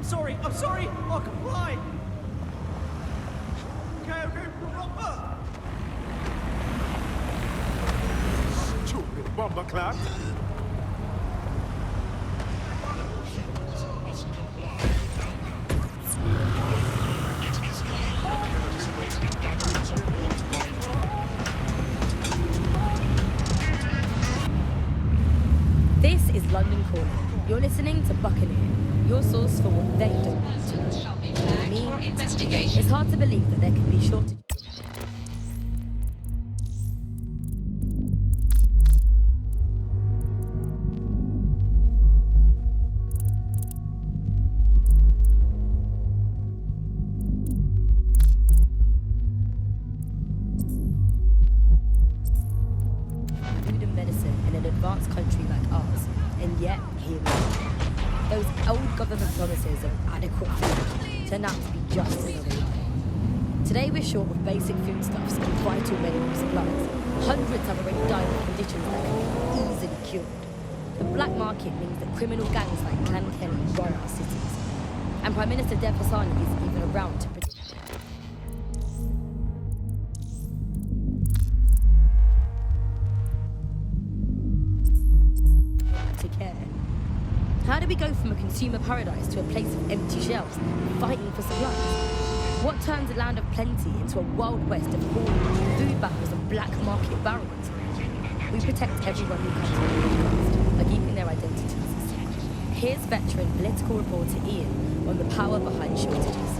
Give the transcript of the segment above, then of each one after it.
I'm sorry, I'll comply. Okay, proper. Stupid bomber clap. This is London Calling. You're listening to Buccaneer, your source for what they don't want to know. For me, it's hard to believe that there can be shortages. Food and medicine in an advanced country like ours, and yet here we are. Those old government promises of adequate food turn out to be just another lie. Today we're short of basic foodstuffs and vital medical supplies. Hundreds have already died of conditions that can be easily cured. The black market means that criminal gangs like Clan Kelly run our cities. And Prime Minister Deathadder isn't even around to protect. How do we go from a consumer paradise to a place of empty shelves, fighting for supplies? What turns a land of plenty into a wild west of hoarding, food battles and black market barons? We protect everyone who comes to the podcast by keeping their identities a secret. Here's veteran political reporter Ian on the power behind shortages.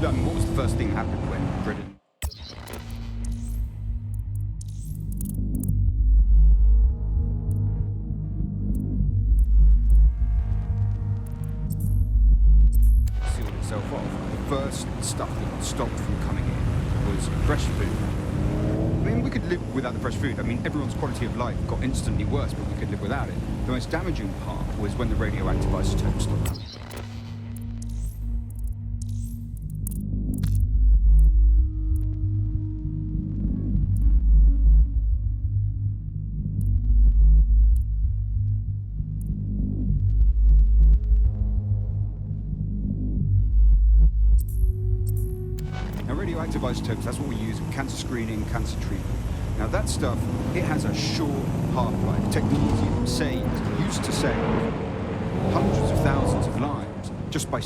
What was the first thing that happened when Britain... First stuff that stopped from coming in was fresh food. I mean, we could live without the fresh food. I mean, everyone's quality of life got instantly worse, but we could live without it. The most damaging part was when the radioactive isotopes stopped coming. Radioactive isotopes, that's what we use in cancer screening, cancer treatment. Now that stuff, it has a short half-life. Technetium used to save hundreds of thousands of lives just by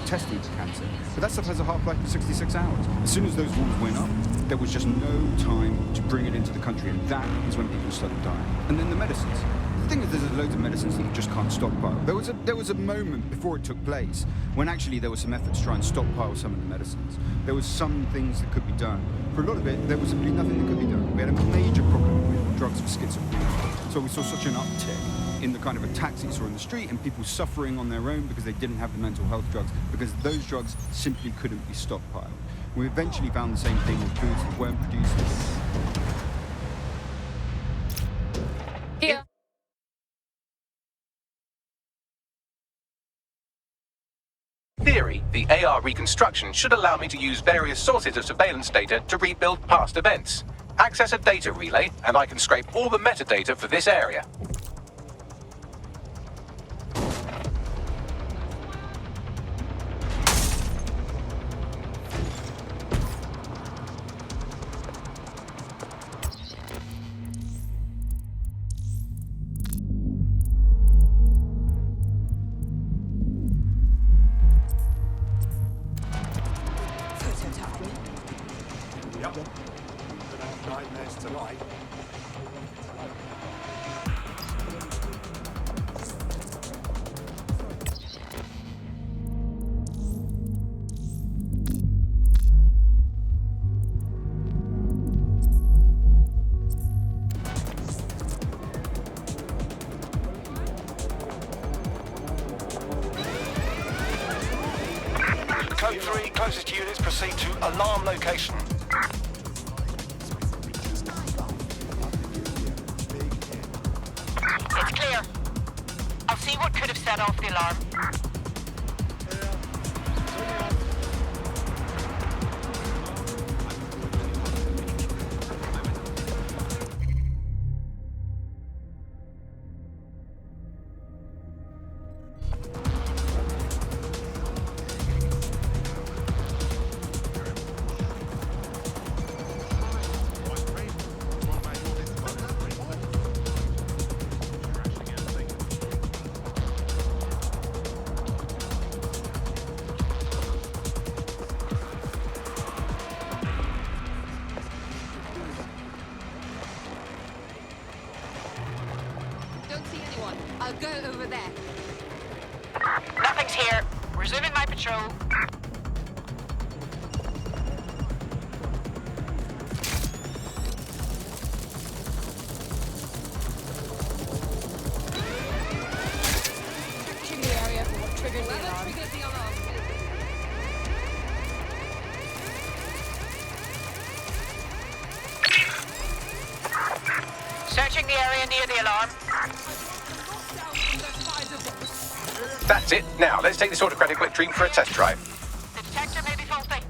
testing for cancer, but that stuff has a half-life of 66 hours. As soon as those rules went up, there was just no time to bring it into the country, and that is when people started dying. And then the medicines. The thing is, there's loads of medicines that you just can't stockpile. There was a moment before it took place when actually there was some effort to try and stockpile some of the medicines. There was some things that could be done. For a lot of it, there was simply nothing that could be done. We had a major problem with drugs for schizophrenia, so we saw such an uptick in the kind of attacks that you saw in the street and people suffering on their own because they didn't have the mental health drugs, because those drugs simply couldn't be stockpiled. We eventually found the same thing with foods that weren't produced. Here. Theory, the AR reconstruction should allow me to use various sources of surveillance data to rebuild past events. Access a data relay, and I can scrape all the metadata for this area. Code 3, closest units proceed to alarm location. set off the alarm. I'll go over there. Nothing's here. Resuming my patrol. Searching the area for what triggered the alarm. Searching the area near the alarm. That's it. Now, let's take this autocratic wet dream for a test drive. The detector may be faulty.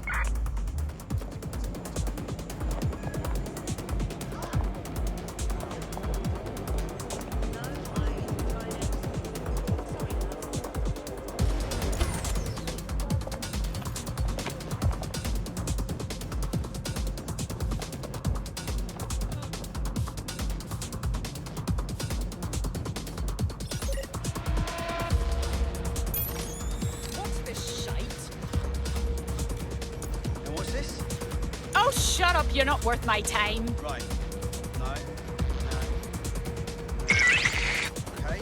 Oh, shut up, you're not worth my time. Right. No. Okay.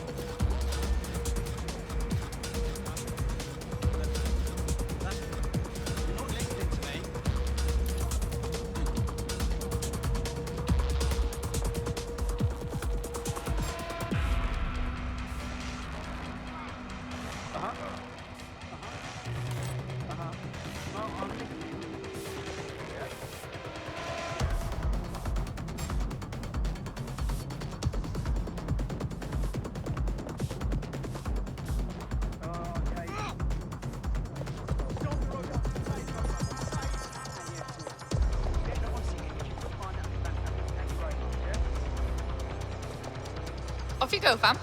You're not listening to me. Off you go, fam.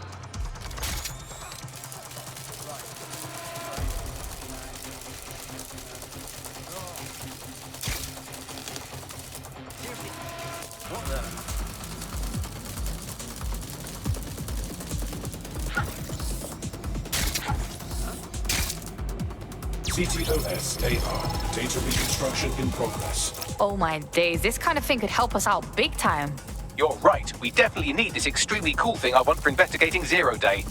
What the? CTOS-AR. Data reconstruction in progress. Oh my days, this kind of thing could help us out big time. You're right. We definitely need this extremely cool thing I want for investigating Zero Day.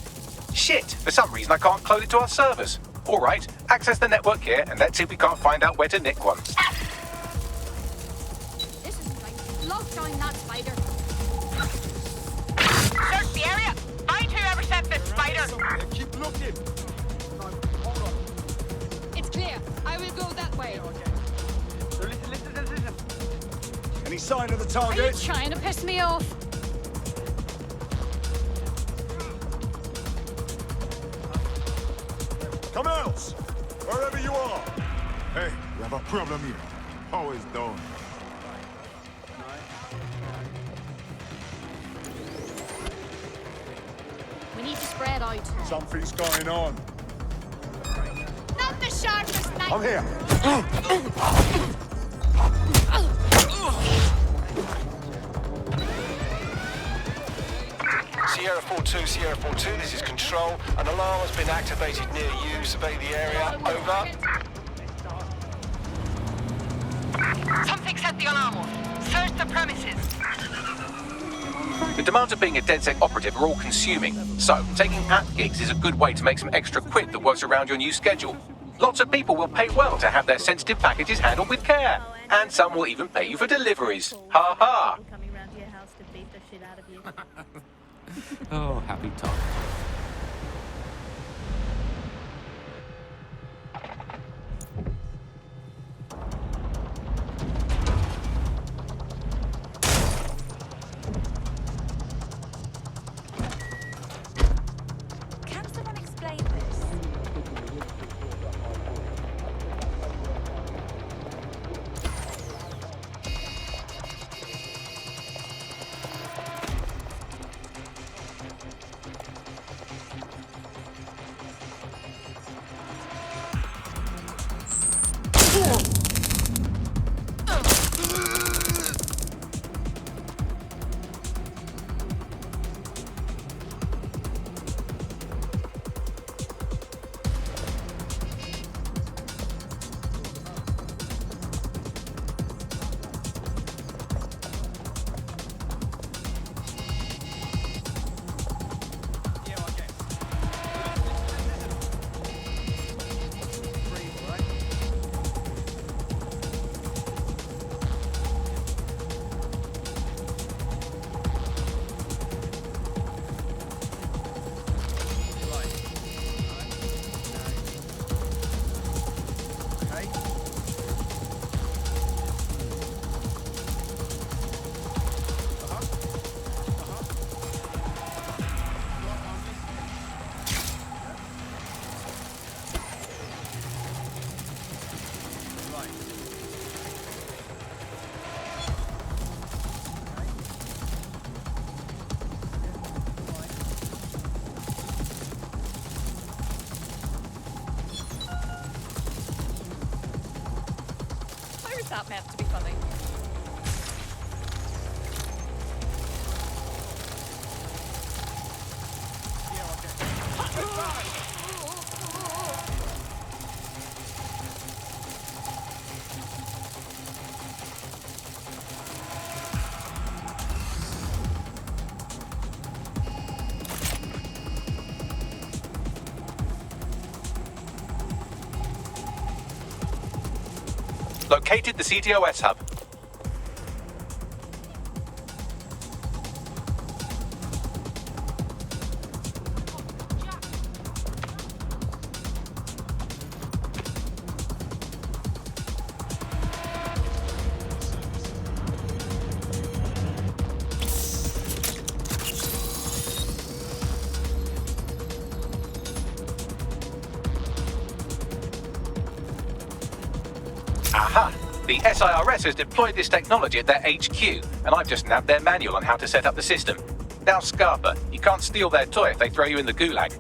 Shit! For some reason I can't clone it to our servers. All right, access the network here and let's see if we can't find out where to nick one. This is like lock down that spider. Search the area. Find whoever sent this spider. Keep looking. No, hold on. It's clear. I will go that way. Okay. So listen. Any sign of the Are you target? trying to piss me off? Come out! Wherever you are! Hey, we have a problem here. Always done. We need to spread out. Something's going on. Not the sharpest knife. I'm here. Sierra 4-2, Sierra 4-2, this is Control. An alarm has been activated near you. Survey the area. Over. Something set the alarm off. Search the premises. The demands of being a DedSec operative are all consuming, so taking app gigs is a good way to make some extra quid that works around your new schedule. Lots of people will pay well to have their sensitive packages handled with care, and some will even pay you for deliveries. Ha ha! Coming round to your house to beat the shit out of you. Oh, happy time. Can someone explain That meant to be funny. Located the CTOS hub. Aha! The SIRS has deployed this technology at their HQ, and I've just nabbed their manual on how to set up the system. Now, Scarpa, you can't steal their toy if they throw you in the gulag.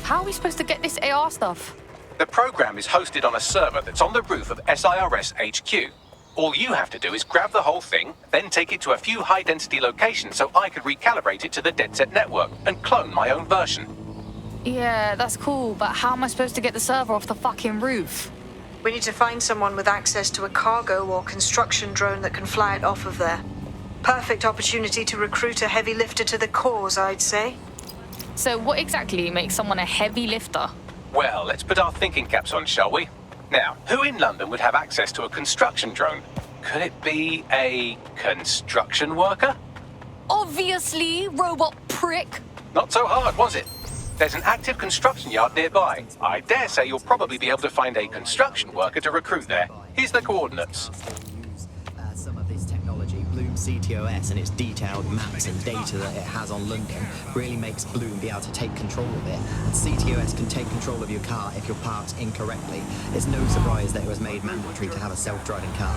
How are we supposed to get this AR stuff? The program is hosted on a server that's on the roof of SIRS HQ. All you have to do is grab the whole thing, then take it to a few high-density locations so I could recalibrate it to the dead set network and clone my own version. Yeah, that's cool, but how am I supposed to get the server off the fucking roof? We need to find someone with access to a cargo or construction drone that can fly it off of there. Perfect opportunity to recruit a heavy lifter to the cause, I'd say. So what exactly makes someone a heavy lifter? Well, let's put our thinking caps on, shall we? Now, who in London would have access to a construction drone? Could it be a construction worker? Obviously, robot prick. Not so hard, was it? There's an active construction yard nearby. I dare say you'll probably be able to find a construction worker to recruit there. Here's the coordinates. Some of this technology, Bloom CTOS, and its detailed maps and data that it has on London really makes Bloom be able to take control of it. And CTOS can take control of your car if you're parked incorrectly. It's no surprise that it was made mandatory to have a self-driving car.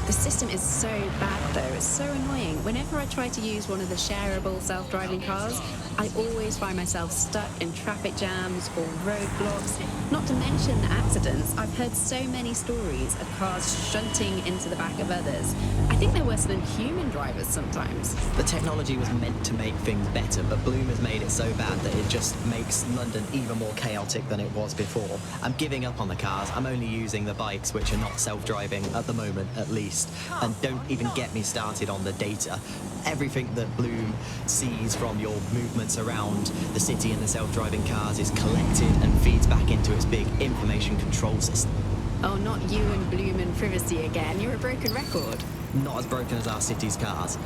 The system is so bad though, it's so annoying. Whenever I try to use one of the shareable self-driving cars, I always find myself stuck in traffic jams or roadblocks. Not to mention accidents. I've heard so many stories of cars shunting into the back of others. I think they're worse than human drivers sometimes. The technology was meant to make things better, but Bloom has made it so bad that it just makes London even more chaotic than it was before. I'm giving up on the cars. I'm only using the bikes, which are not self-driving at the moment, at least. And don't even get me started on the data. Everything that Bloom sees from your movements around the city and the self-driving cars is collected and feeds back into its big information control system. Oh, not you and Bloom and privacy again. You're a broken record. Not as broken as our city's cars.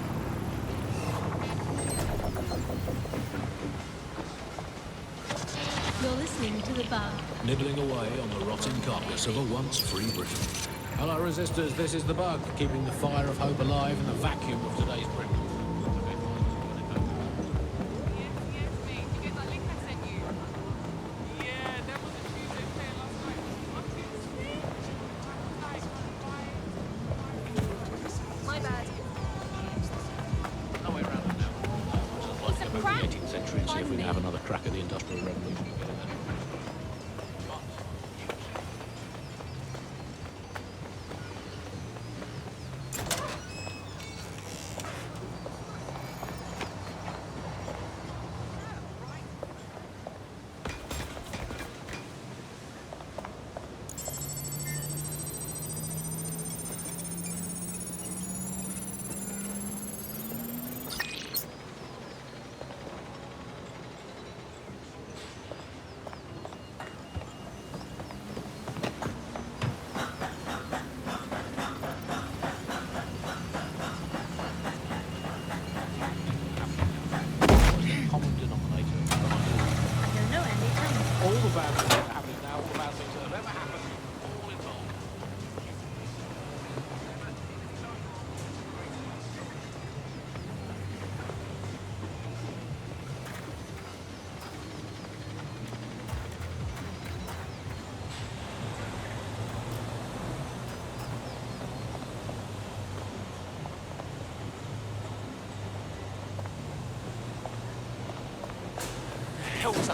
You're listening to The Bug. Nibbling away on the rotting carcass of a once free Britain. Hello, resistors. This is The Bug, keeping the fire of hope alive in the vacuum of today's Britain. My bad. No way around it now. Like to move the 18th century and see if we can have another crack at the Industrial Revolution.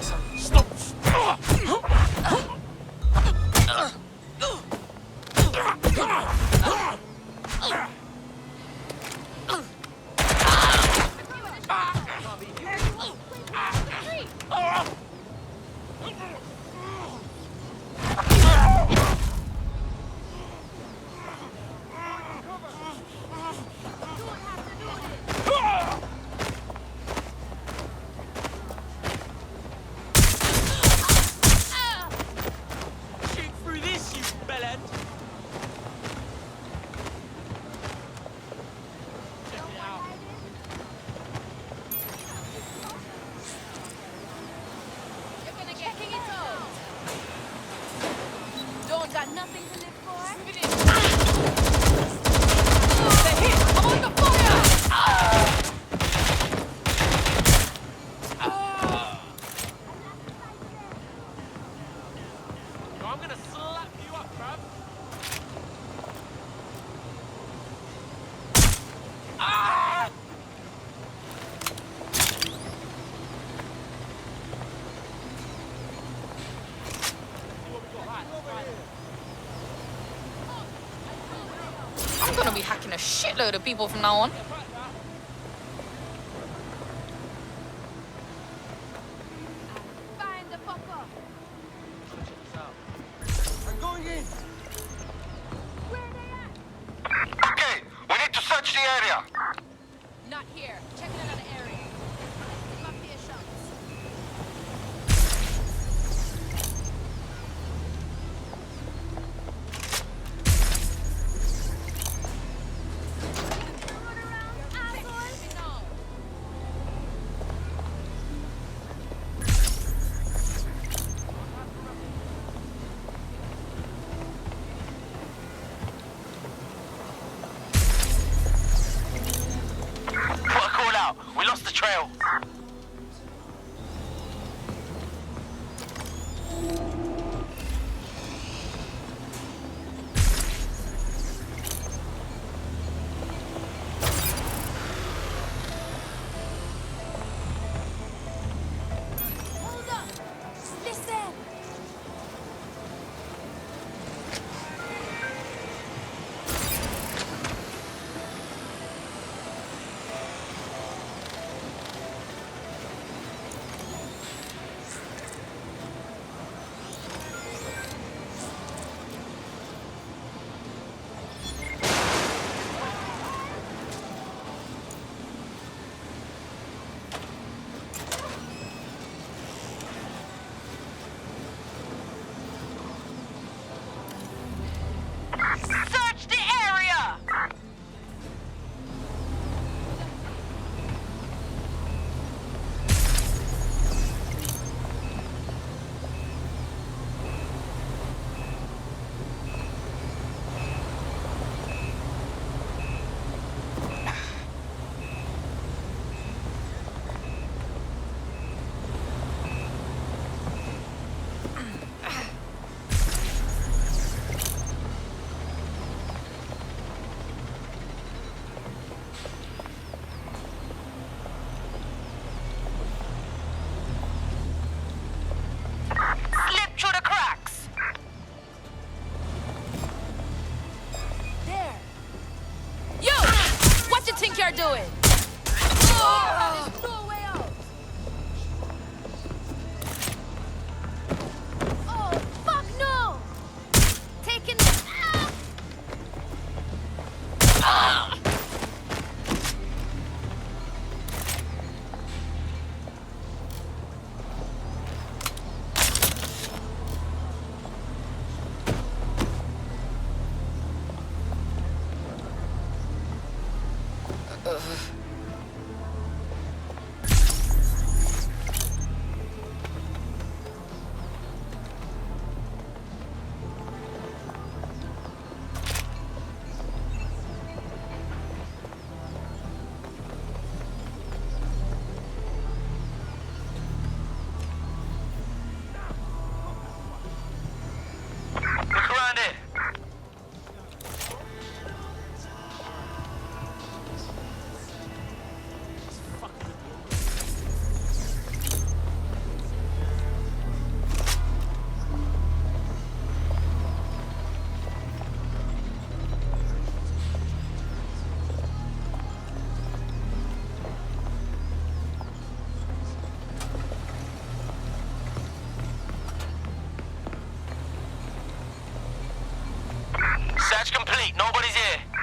awesome. Stop. I'm gonna be hacking a shitload of people from now on. Find the popper. I'm going in. Where are they at? Okay, we need to search the area. Not here. Checking another area. Up here, shots. We lost the trail. Hold up. Listen. Search the area! Slip through the cracks! There. You! What you think you're doing? There's no way out. Oh, fuck no! Taking. Look around here. Nobody's here.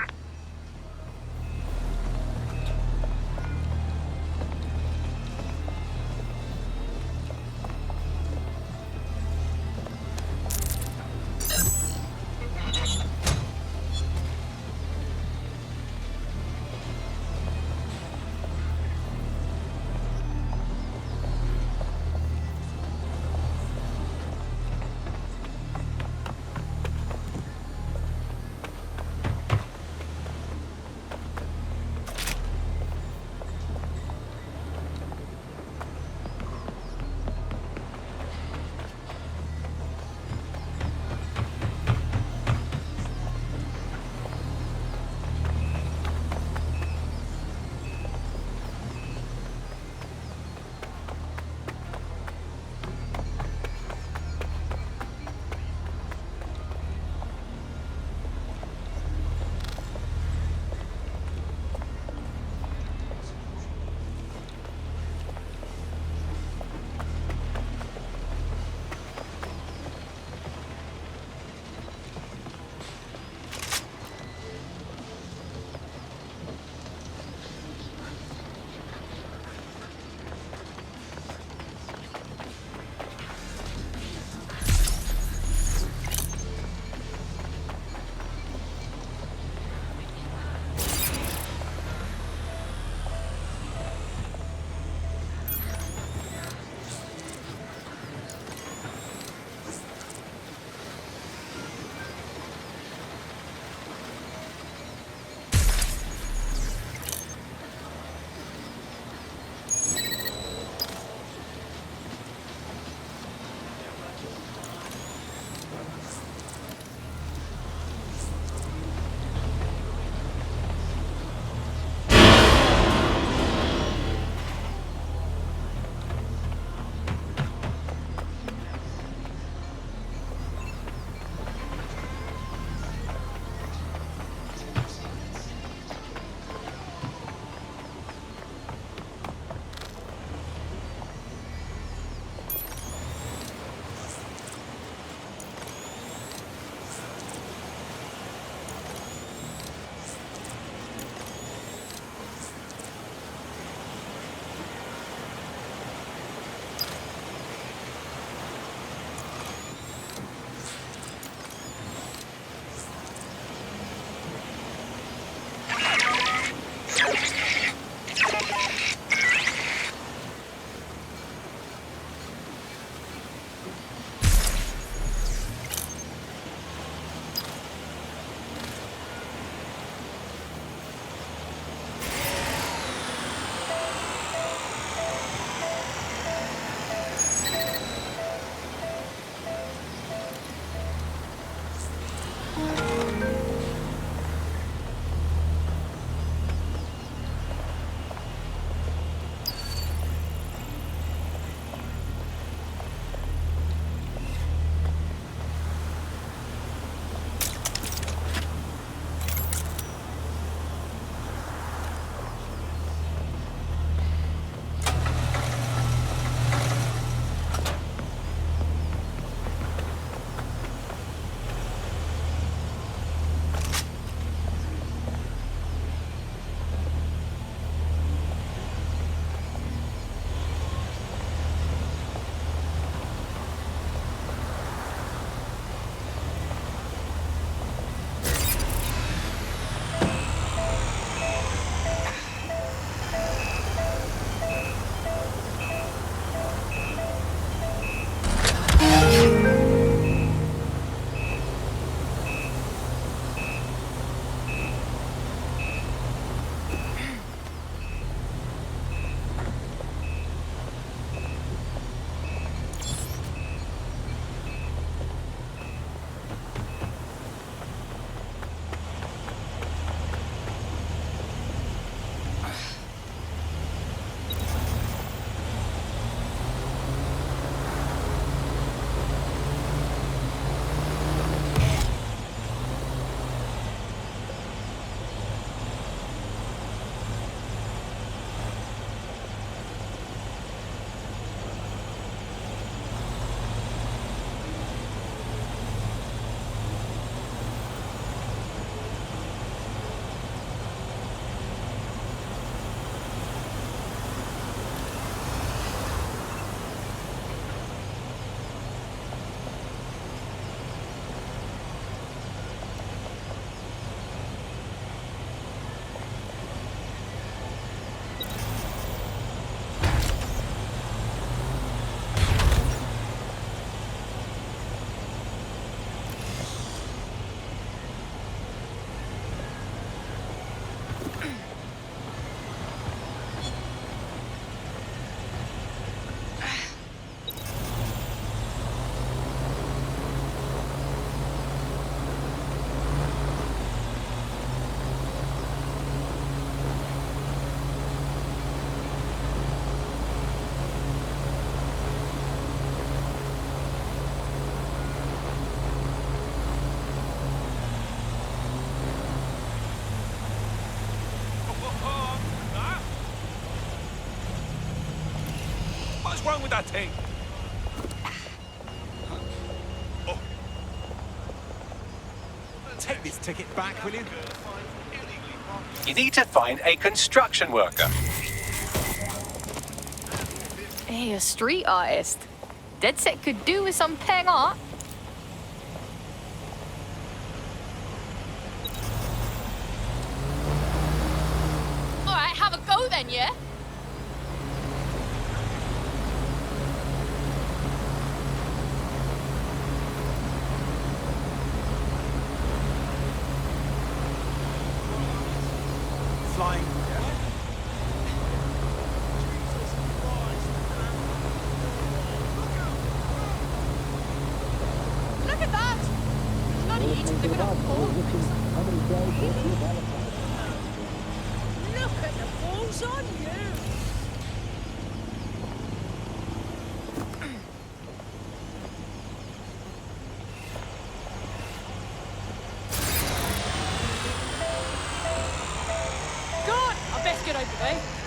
What's wrong with that thing? Oh. Take this ticket back, will you? You need to find a construction worker. Hey, a street artist. Dead set could do with some peng art. Alright, have a go then, yeah? Flying. Look at that! Bloody eating the good old corn. Look at the balls on you! God, I best get over there.